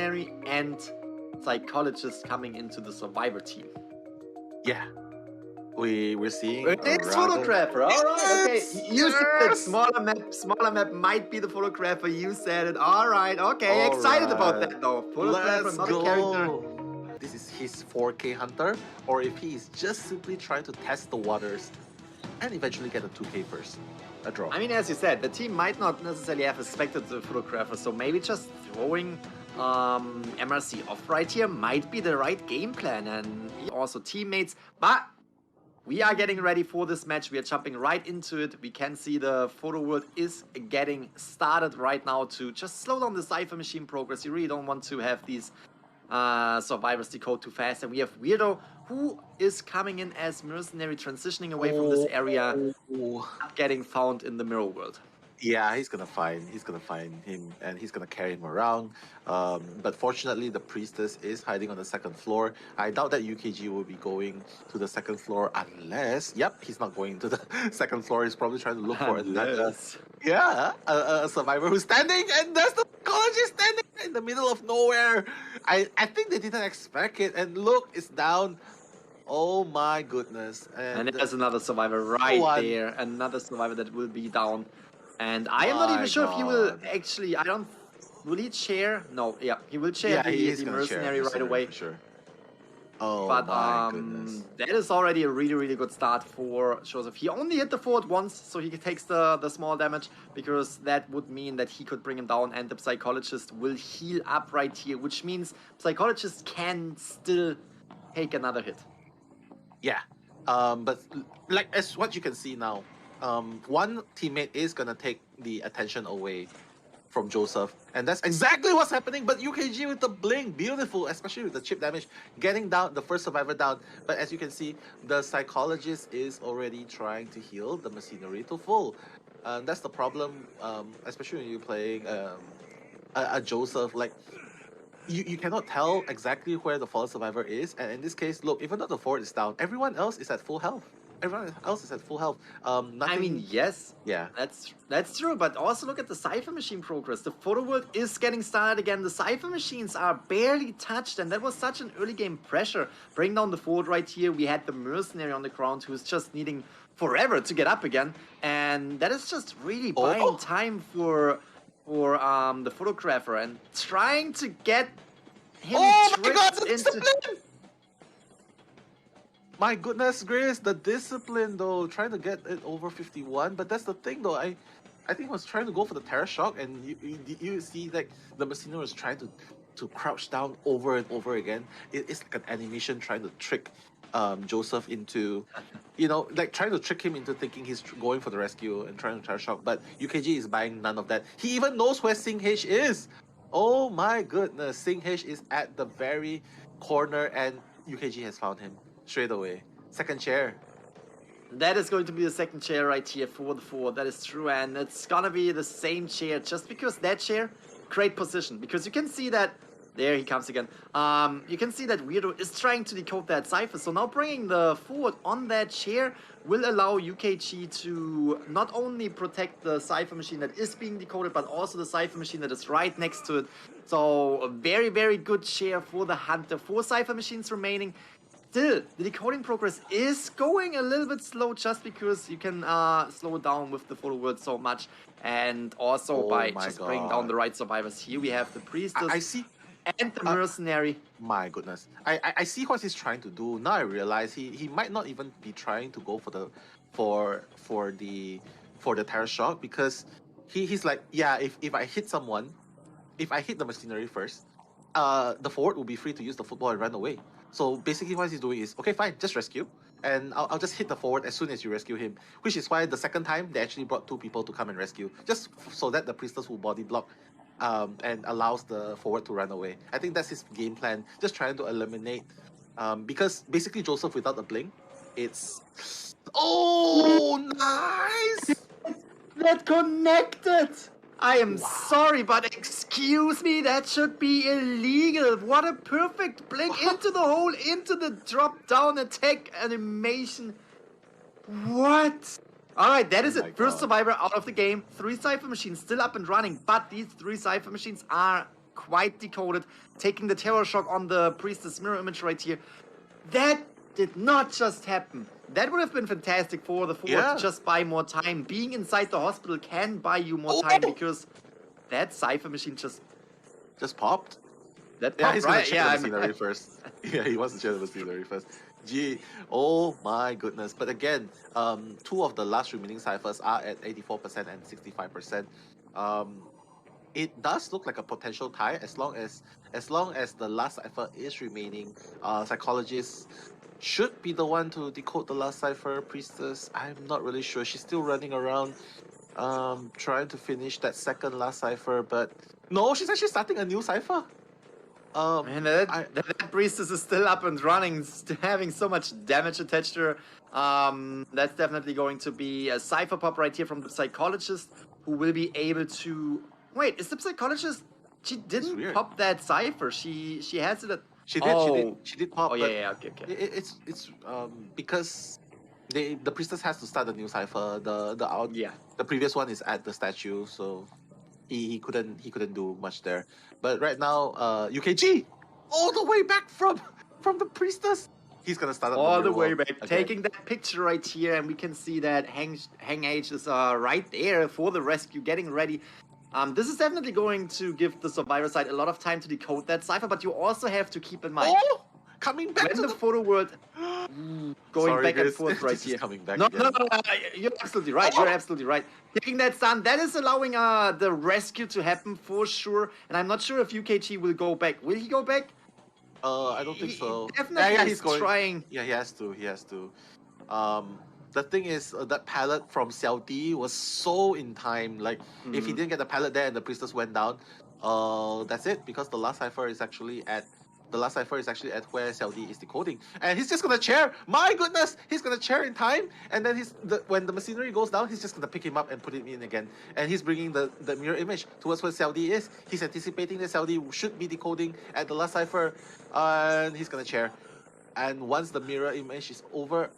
mercenary and psychologist coming into the survivor team. Yeah. We're seeing It is photographer. All right, okay. You said it. Smaller map might be the photographer. You said it. All right, okay. All Excited about right. that though. Photographer, Let's not go. a character. This is his 4K hunter, or if he is just simply trying to test the waters and eventually get a 2K first. A draw. I mean, as you said, the team might not necessarily have expected the photographer, so maybe just throwing MRC off right here might be the right game plan, and also teammates. But we are getting ready for this match. We are jumping right into it. We can see the photo world is getting started right now to just slow down the Cypher machine progress. You really don't want to have these survivors decode too fast. And we have Weirdo, who is coming in as mercenary, transitioning away from this area, getting found in the mirror world. Yeah, he's gonna find him, and he's gonna carry him around. But fortunately, the priestess is hiding on the second floor. I doubt that UKG will be going to the second floor unless, yep, he's not going to the second floor. He's probably trying to look for another, a survivor who's standing, and there's the psychologist standing in the middle of nowhere. I think they didn't expect it, and look, it's down. Oh my goodness! And there's another survivor right there. Another survivor that will be down. And I am not even sure if he will actually, will he chair? No, yeah, he will chair the mercenary right away. For sure. Oh, but my goodness. That is already a really, really good start for Joseph. He only hit the fort once, so he takes the small damage, because that would mean that he could bring him down, and the psychologist will heal up right here, which means psychologist can still take another hit. Yeah, but like as what you can see now, one teammate is gonna take the attention away from Joseph, and that's exactly what's happening. But UKG with the blink, beautiful, especially with the chip damage, getting down the first survivor down. But as you can see, the psychologist is already trying to heal the machinery to full. That's the problem, especially when you're playing a Joseph. Like, you cannot tell exactly where the fallen survivor is, and in this case, look, even though the fort is down, everyone else is at full health. Everyone else is at full health. Nothing... I mean, yes, yeah, that's true. But also look at the Cypher machine progress. The photo world is getting started again. The Cypher machines are barely touched, and that was such an early game pressure. Bring down the fort right here. We had the mercenary on the ground who's just needing forever to get up again, and that is just really buying time for the photographer and trying to get him tricked into. My goodness grace, the discipline though, trying to get it over 51. But that's the thing though, I think he was trying to go for the terror shock, and you see like the Messina was trying to crouch down over and over again. It's like an animation trying to trick Joseph into, like trying to trick him into thinking he's going for the rescue and trying to terror shock. But UKG is buying none of that. He even knows where Sing H is. Oh my goodness, Sing H is at the very corner, and UKG has found him straight away. Second chair. That is going to be the second chair right here for the fort. That is true, and it's gonna be the same chair, just because that chair, great position, because you can see that, there he comes again. You can see that Weirdo is trying to decode that cipher, so now bringing the fort on that chair will allow UKG to not only protect the cipher machine that is being decoded, but also the cipher machine that is right next to it. So a very, very good chair for the hunter. 4 cipher machines remaining. Still, the decoding progress is going a little bit slow, just because you can slow it down with the photo world so much, and also by just bringing down the right survivors. Here we have the priestess. I see. And the mercenary. My goodness, I see what he's trying to do. Now I realize he might not even be trying to go for the terror shock, because he's like, yeah, if I hit someone, if I hit the machinery first, the forward will be free to use the football and run away. So basically what he's doing is, okay, fine, just rescue, and I'll just hit the forward as soon as you rescue him, which is why the second time they actually brought 2 people to come and rescue, just so that the priestess will body block and allows the forward to run away. I think that's his game plan, just trying to eliminate, because basically Joseph without the blink, it's... Oh, nice! That connected! I am sorry, but excuse me, that should be illegal. What a perfect blink into the hole, into the drop-down attack animation. What? Alright, that is it. First survivor out of the game. 3 cipher machines still up and running, but these 3 cipher machines are quite decoded, taking the terror shock on the priestess mirror image right here. That did not just happen. That would have been fantastic for the forward to just buy more time. Being inside the hospital can buy you more time because that Cypher machine just popped. That popped, he's right? gonna check the machinery first. Yeah, he wants to check the machinery first. Gee, oh my goodness. But again, two of the last remaining ciphers are at 84% and 65%. It does look like a potential tie as long as the last cipher is remaining. Psychologist should be the one to decode the last cipher. Priestess, I'm not really sure. She's still running around trying to finish that second last cipher, but no, she's actually starting a new cipher. Man, that priestess is still up and running, having so much damage attached to her. That's definitely going to be a cipher pop right here from the psychologist, who will be able to. Wait, is the psychologist? She didn't pop that cipher. She has it. She did. She did pop. Oh yeah, okay. It's because the priestess has to start the new cipher. The previous one is at the statue, so he couldn't do much there. But right now, UKG all the way back from the priestess. He's gonna start up all the way back, again. taking that picture right here, and we can see that Hang H is right there for the rescue, getting ready. This is definitely going to give the survivor side a lot of time to decode that cipher, but you also have to keep in mind coming back when to the photo world going back and forth right here. Coming back No, again. you're absolutely right. You're absolutely right. Taking that stun, that is allowing the rescue to happen for sure. And I'm not sure if UKG will go back. Will he go back? I don't think so. Definitely he's going. trying. Yeah, he has to. The thing is, that pallet from Xiao Di was so in time. Like, if he didn't get the pallet there and the priestess went down, that's it. Because the last cipher is actually at where Xiao Di is decoding, and he's just gonna chair. My goodness, he's gonna chair in time, and then when the machinery goes down, he's just gonna pick him up and put him in again, and he's bringing the mirror image towards where Xiao Di is. He's anticipating that Xiao Di should be decoding at the last cipher, and he's gonna chair. And once the mirror image is over,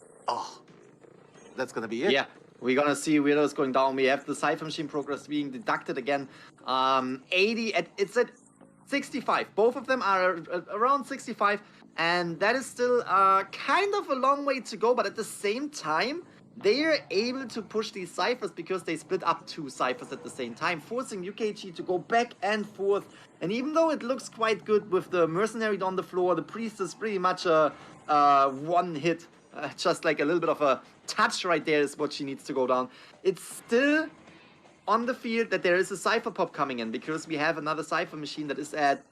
that's gonna be it. Yeah, we're gonna see weirdos going down. We have the cipher machine progress being deducted again. 80 it's at 65. Both of them are around 65, and that is still kind of a long way to go, but at the same time, they are able to push these ciphers because they split up two ciphers at the same time, forcing UKG to go back and forth. And even though it looks quite good with the mercenary on the floor, the priest is pretty much a one hit, just like a little bit of a touch right there is what she needs to go down. It's still on the field that there is a cipher pop coming in, because we have another cipher machine that is at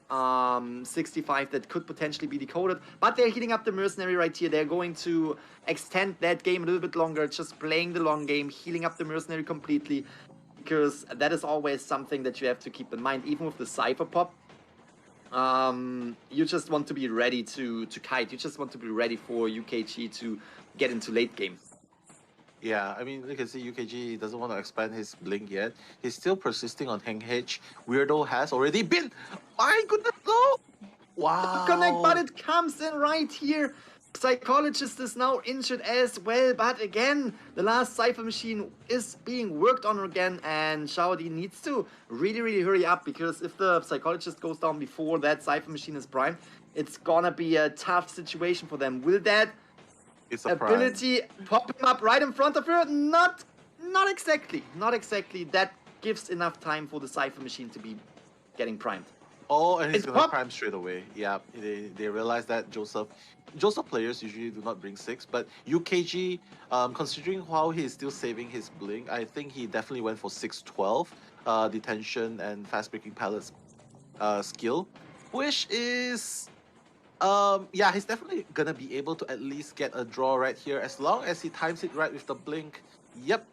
65 that could potentially be decoded, but they're heating up the mercenary right here. They're going to extend that game a little bit longer, just playing the long game, healing up the mercenary completely, because that is always something that you have to keep in mind. Even with the cipher pop, you just want to be ready to kite. You just want to be ready for UKG to get into late game. Yeah, I mean, you can see UKG doesn't want to expand his blink yet. He's still persisting on Hang H. Weirdo has already been. My goodness, no! Wow. Connect, but it comes in right here. Psychologist is now injured as well, but again, the last cipher machine is being worked on again, and Xiaodi needs to really hurry up, because if the psychologist goes down before that cipher machine is primed, it's gonna be a tough situation for them. Will that ability pop him up right in front of her? Not exactly. That gives enough time for the cipher machine to be getting primed. Oh, and he's gonna prime straight away. Yeah, they realize that Joseph players usually do not bring 6, but UKG, considering how he's still saving his blink, I think he definitely went for 612 detention and fast breaking pallets skill, which is yeah, he's definitely gonna be able to at least get a draw right here as long as he times it right with the blink. Yep,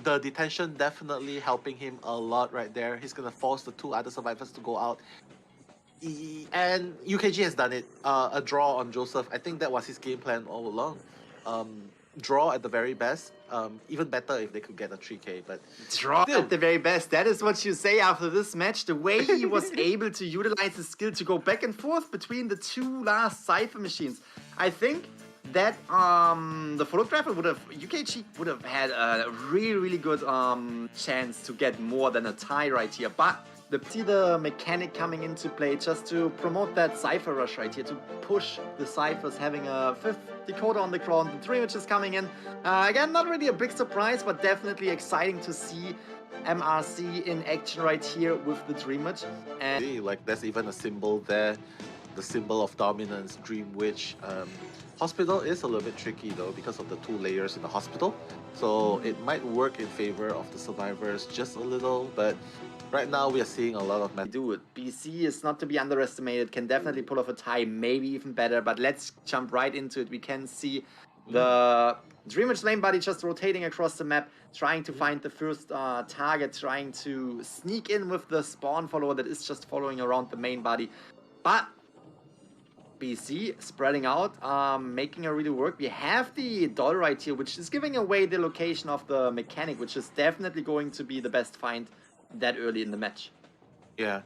the detention definitely helping him a lot right there. He's gonna force the two other survivors to go out. And UKG has done it. A draw on Joseph. I think that was his game plan all along. Draw at the very best. Even better if they could get a 3K, but draw at the very best. That is what you say after this match. The way he was able to utilize his skill to go back and forth between the two last cipher machines. I think that the photographer UKG would have had a really good chance to get more than a tie right here. But see the mechanic coming into play just to promote that Cypher rush right here, to push the Cyphers, having a 5th decoder on the ground. The Dream Witch is coming in. Again, not really a big surprise, but definitely exciting to see MRC in action right here with the Dream Witch. And like there's even a symbol there, the symbol of dominance, Dream Witch. Hospital is a little bit tricky though because of the 2 layers in the hospital, so it might work in favor of the survivors just a little, but right now we are seeing a lot of do it. BZ is not to be underestimated, can definitely pull off a tie, maybe even better, but let's jump right into it. We can see the Dream Witch main body just rotating across the map, trying to find the first target, trying to sneak in with the spawn follower that is just following around the main body. But BZ spreading out, making it really work. We have the doll right here, which is giving away the location of the mechanic, which is definitely going to be the best find that early in the match. Yeah,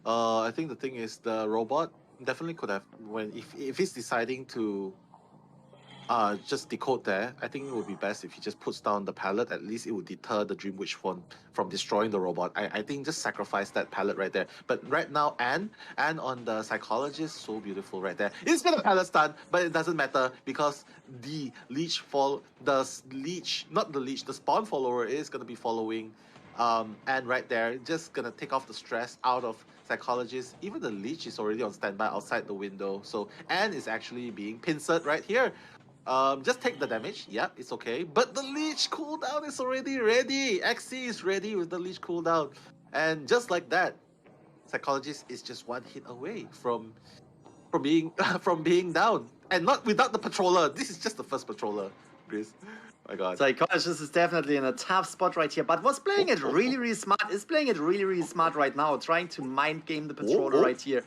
I think the thing is the robot definitely could have, if he's deciding to just decode there, I think it would be best if he just puts down the pallet. At least it would deter the Dream Witch from destroying the robot. I think just sacrifice that pallet right there. But right now, Anne on the psychologist, so beautiful right there. It's been a pallet stun, but it doesn't matter because the spawn follower is gonna be following. And right there, just gonna take off the stress out of psychologist. Even the leech is already on standby outside the window, so Anne is actually being pincered right here. Just take the damage, yep, it's okay. But the leech cooldown is already ready. XC is ready with the leech cooldown, and just like that, psychologist is just 1 hit away from being down, and not without the patroller. This is just the first patroller, Chris. My God. Psychologist is definitely in a tough spot right here, but was playing it really smart. Is playing it really smart right now, trying to mind game the patroller right here.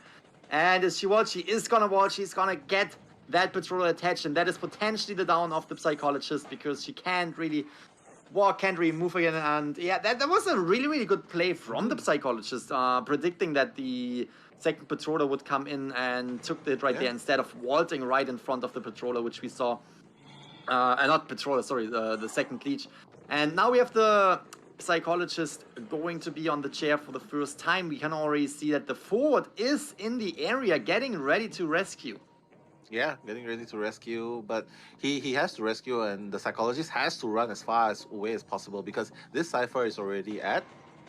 And as she is gonna watch, she's gonna get that patroller attached, and that is potentially the down of the psychologist because she can't really walk, can't really move again. And yeah, that was a really good play from the psychologist, predicting that the second patroller would come in and took the hit right there instead of vaulting right in front of the patroller, which we saw. Not patroller, sorry, the second leech. And now we have the psychologist going to be on the chair for the first time. We can already see that the forward is in the area, getting ready to rescue. Yeah, getting ready to rescue, but he has to rescue, and the psychologist has to run as far away as possible because this Cypher is already at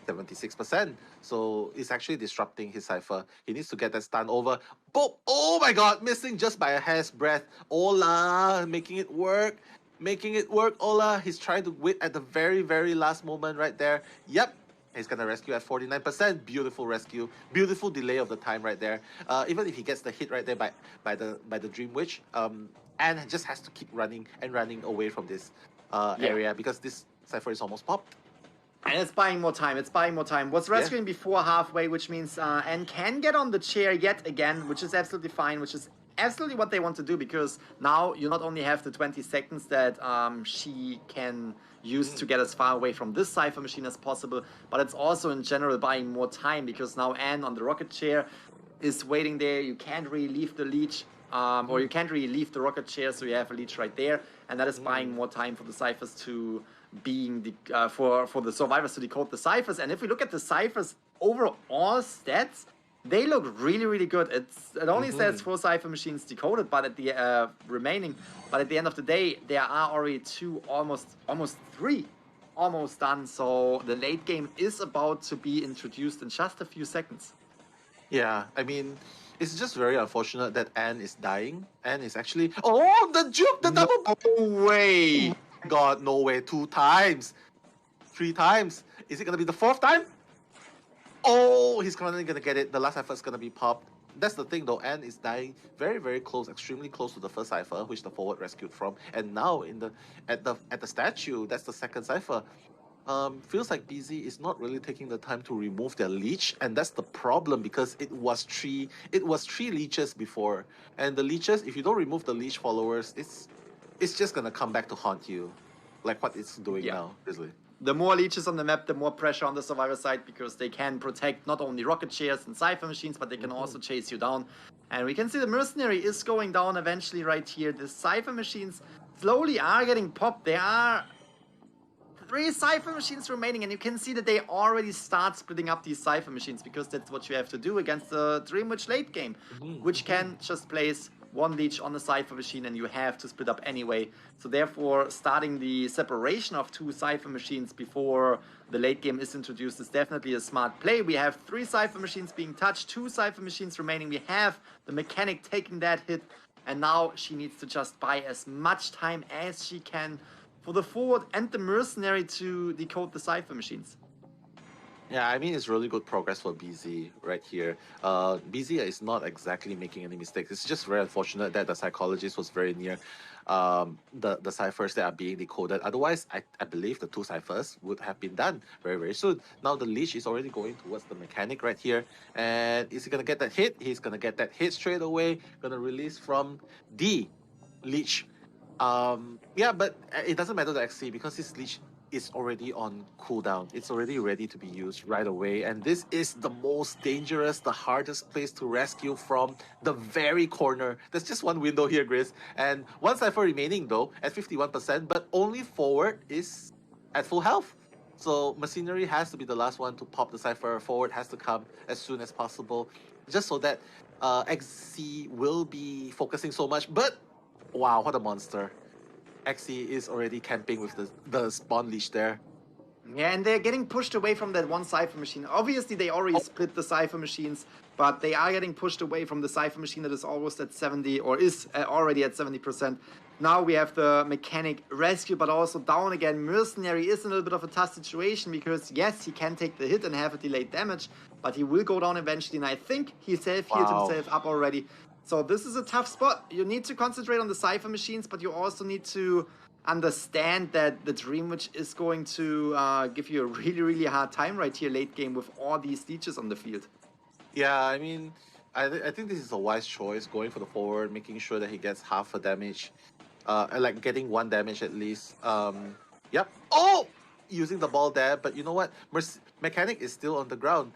76%. So it's actually disrupting his Cypher. He needs to get that stun over. Boom! Oh my God, missing just by a hair's breadth. Ola, making it work. Ola, he's trying to wait at the very last moment right there. Yep. He's gonna rescue at 49%. Beautiful rescue. Beautiful delay of the time right there. Even if he gets the hit right there by the Dream Witch, and just has to keep running away from this area because this Cypher is almost popped. And it's buying more time. Was rescuing before halfway, which means Anne can get on the chair yet again, which is absolutely fine, which is absolutely what they want to do, because now you not only have the 20 seconds that she can use to get as far away from this Cypher machine as possible, but it's also in general buying more time, because now Anne on the rocket chair is waiting there. You can't really leave the leech, or you can't really leave the rocket chair, so you have a leech right there, and that is buying more time for the Cyphers to for the survivors to decode the Cyphers. And if we look at the Cyphers overall stats, they look really good. It only says 4 Cypher machines decoded, but at the remaining, but at the end of the day, there are already 2, almost 3, almost done. So the late game is about to be introduced in just a few seconds. Yeah, I mean, it's just very unfortunate that Anne is dying. Anne is actually... Oh, the juke! The double... No way! God, no way. 2 times. 3 times. Is it going to be the 4th time? Oh, he's finally going to get it. The last Cypher is going to be popped. That's the thing though. Anne is dying very close, extremely close to the first Cypher, which the forward rescued from. And now at the statue, that's the second Cypher. Feels like Bz is not really taking the time to remove their leech, and that's the problem, because it was 3 leeches before, and the leeches, if you don't remove the leech followers, it's just gonna come back to haunt you, like what it's doing now, basically. The more leeches on the map, the more pressure on the survivor side, because they can protect not only rocket chairs and Cypher machines, but they can also chase you down. And we can see the mercenary is going down eventually right here. The Cypher machines slowly are getting popped. They are 3 Cypher machines remaining, and you can see that they already start splitting up these Cypher machines, because that's what you have to do against the Dream Witch late game, which can just place 1 leech on the Cypher machine, and you have to split up anyway. So therefore, starting the separation of 2 Cypher machines before the late game is introduced is definitely a smart play. We have 3 Cypher machines being touched, 2 Cypher machines remaining. We have the mechanic taking that hit, and now she needs to just buy as much time as she can for the forward and the mercenary to decode the Cypher machines. Yeah, I mean, it's really good progress for Bz right here. Bz is not exactly making any mistakes. It's just very unfortunate that the psychologist was very near the ciphers that are being decoded. Otherwise, I believe the 2 ciphers would have been done very, very soon. Now the leech is already going towards the mechanic right here. And is he going to get that hit? He's going to get that hit straight away. Going to release from the leech. Yeah, but it doesn't matter to XC because his leech is already on cooldown. It's already ready to be used right away. And this is the most dangerous, the hardest place to rescue from the very corner. There's just 1 window here, Grizz. And 1 cipher remaining though at 51%, but only forward is at full health. So machinery has to be the last one to pop the cipher. Forward has to come as soon as possible, just so that XC will be focusing so much. But wow, what a monster. XC is already camping with the spawn leash there. Yeah, and they're getting pushed away from that 1 Cypher machine. Obviously, they already split the Cypher machines, but they are getting pushed away from the Cypher machine that is almost at 70, or is already at 70%. Now we have the mechanic rescue, but also down again. Mercenary is in a little bit of a tough situation, because yes, he can take the hit and have a delayed damage, but he will go down eventually, and I think he self-healed himself up already. So this is a tough spot. You need to concentrate on the Cypher machines, but you also need to understand that the Dream Witch is going to give you a really, really hard time right here late game with all these leeches on the field. Yeah, I mean, I think this is a wise choice, going for the forward, making sure that he gets half a damage, like getting 1 damage at least. Yep. Oh! Using the ball there, but you know what? Mechanic is still on the ground.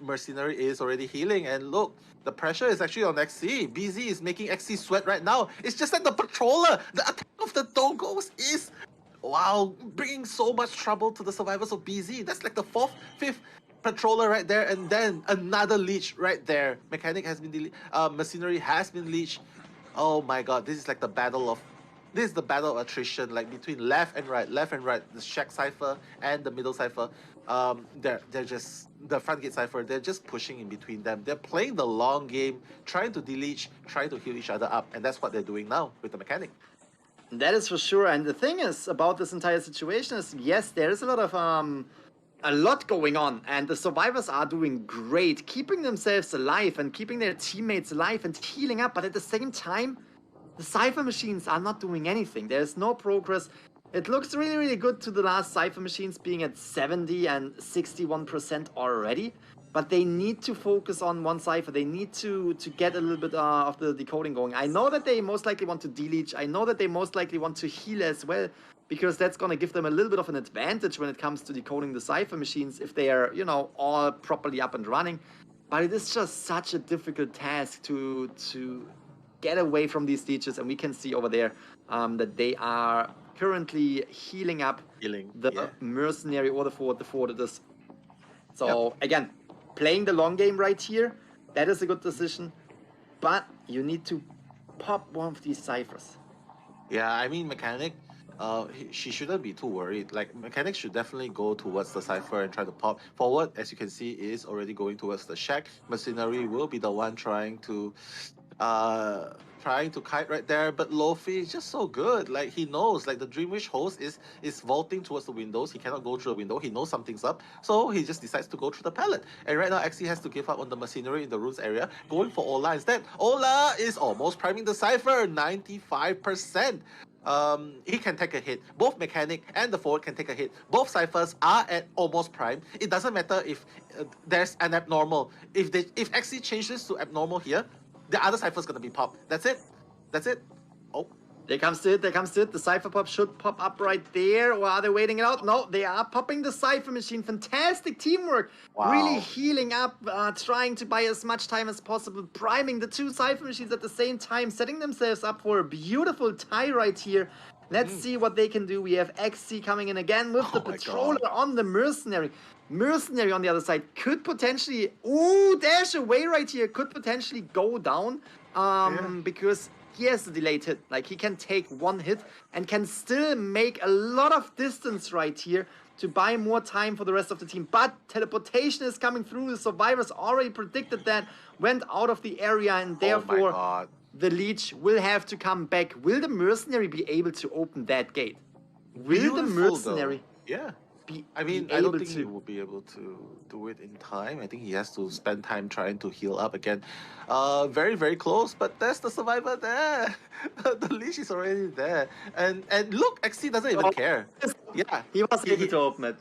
Mercenary is already healing, and look, the pressure is actually on XC. Bz is making XC sweat right now. It's just that the patroller, the attack of the Dogos is, wow, bringing so much trouble to the survivors of Bz. That's like the 4th, 5th patroller right there, and then another leech right there. Mechanic has been Mercenary has been leeched. Oh my god, this is like the battle of attrition, like between left and right, the Shack cipher and the middle cipher. They're just the front gate cipher. They're just pushing in between them. They're playing the long game, trying to deleach, trying to heal each other up, and that's what they're doing now with the mechanic. That is for sure. And the thing is about this entire situation is, yes, there is a lot going on, and the survivors are doing great, keeping themselves alive and keeping their teammates alive and healing up. But at the same time, the Cypher machines are not doing anything. There's no progress. It looks really, really good to the last Cypher machines being at 70 and 61% already. But they need to focus on 1 Cypher. They need to get a little bit of the decoding going. I know that they most likely want to deleach. I know that they most likely want to heal as well, because that's going to give them a little bit of an advantage when it comes to decoding the Cypher machines if they are, you know, all properly up and running. But it is just such a difficult task to get away from these leeches, and we can see over there that they are currently healing up the mercenary or the forward it is. So again, playing the long game right here, that is a good decision, but you need to pop 1 of these ciphers. Yeah, I mean, Mechanic, she shouldn't be too worried. Like, Mechanic should definitely go towards the cipher and try to pop. Forward, as you can see, is already going towards the Shack. Mercenary will be the one trying to kite right there, but Lofi is just so good. Like, he knows, like, the Dream Witch host is vaulting towards the windows. He cannot go through the window. He knows something's up, so he just decides to go through the pallet. And right now, XC has to give up on the Mercenary in the runes area, going for Ola instead. Ola is almost priming the cipher, 95%. He can take a hit. Both Mechanic and the forward can take a hit. Both ciphers are at almost prime. It doesn't matter if there's an abnormal. If XC changes to abnormal here, the other cipher is gonna be popped. That's it. That's it. Oh. There comes it. The cipher pop should pop up right there. Or are they waiting it out? No, they are popping the cipher machine. Fantastic teamwork. Wow. Really healing up, trying to buy as much time as possible, priming the 2 cipher machines at the same time, setting themselves up for a beautiful tie right here. Let's see what they can do. We have XC coming in again with the Oh my Patroller God. on the Mercenary. Mercenary on the other side could potentially... Ooh, dash away right here. Could potentially go down. Because he has a delayed hit. Like, he can take one hit and can still make a lot of distance right here to buy more time for the rest of the team. But teleportation is coming through. The survivors already predicted that, went out of the area, and therefore... Oh my God. The Leech will have to come back. Will the Mercenary be able to open that gate? Will the Mercenary Yeah. be I mean, be I don't able think to... he will be able to do it in time. I think he has to spend time trying to heal up again. Very, very close, but there's the survivor there. The leash is already there. And look, XC doesn't even care. Yeah. He was able to open it.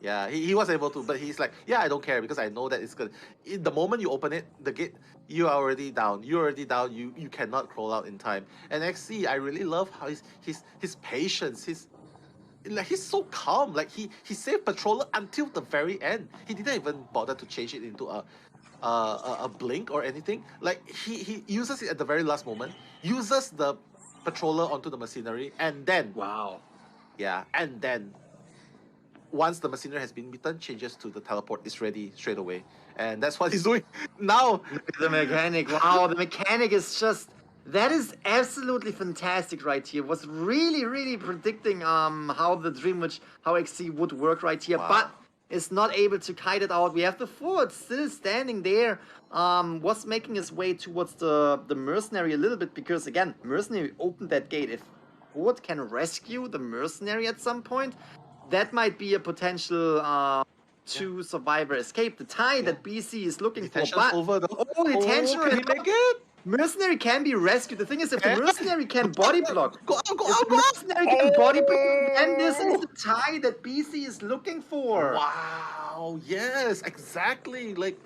Yeah, he was able to, but he's like, yeah, I don't care because I know that it's gonna. The moment you open it, the gate, you are already down. You're already down. You cannot crawl out in time. And XC, I really love how his patience, he's so calm. Like he saved Patroller until the very end. He didn't even bother to change it into a blink or anything. Like he uses it at the very last moment. Uses the Patroller onto the Machinery, and then Wow. yeah, and then. Once the Machinery has been beaten, changes to the teleport is ready straight away. And that's what he's doing now. Look at the mechanic. Wow, the mechanic is just... That is absolutely fantastic right here. Was really, really predicting how the Dream Witch, how XC would work right here. Wow. But is not able to kite it out. We have the forward still standing there. Was making his way towards the Mercenary a little bit. Because again, Mercenary opened that gate. If forward can rescue the Mercenary at some point... That might be a potential two survivor escape. The tie that BC is looking Detention's for. But over though. oh, detention! Can he make it? Mercenary can be rescued. The thing is, if the Mercenary can body block, Go on, go if on, the go on. Mercenary can body block, then this is the tie that BC is looking for. Wow, yes, exactly. Like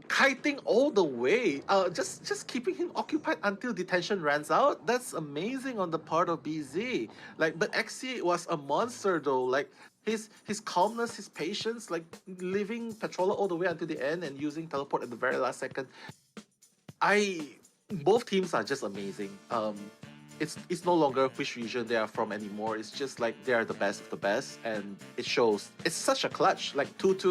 kiting all the way. Just keeping him occupied until detention runs out. That's amazing on the part of BZ. Like, but XC was a monster though. Like his calmness, his patience, like leaving Patroller all the way until the end and using teleport at the very last second. Both teams are just amazing. It's no which region they are from anymore. It's just like they are the best of the best, and it shows. It's such a clutch, like 2-2.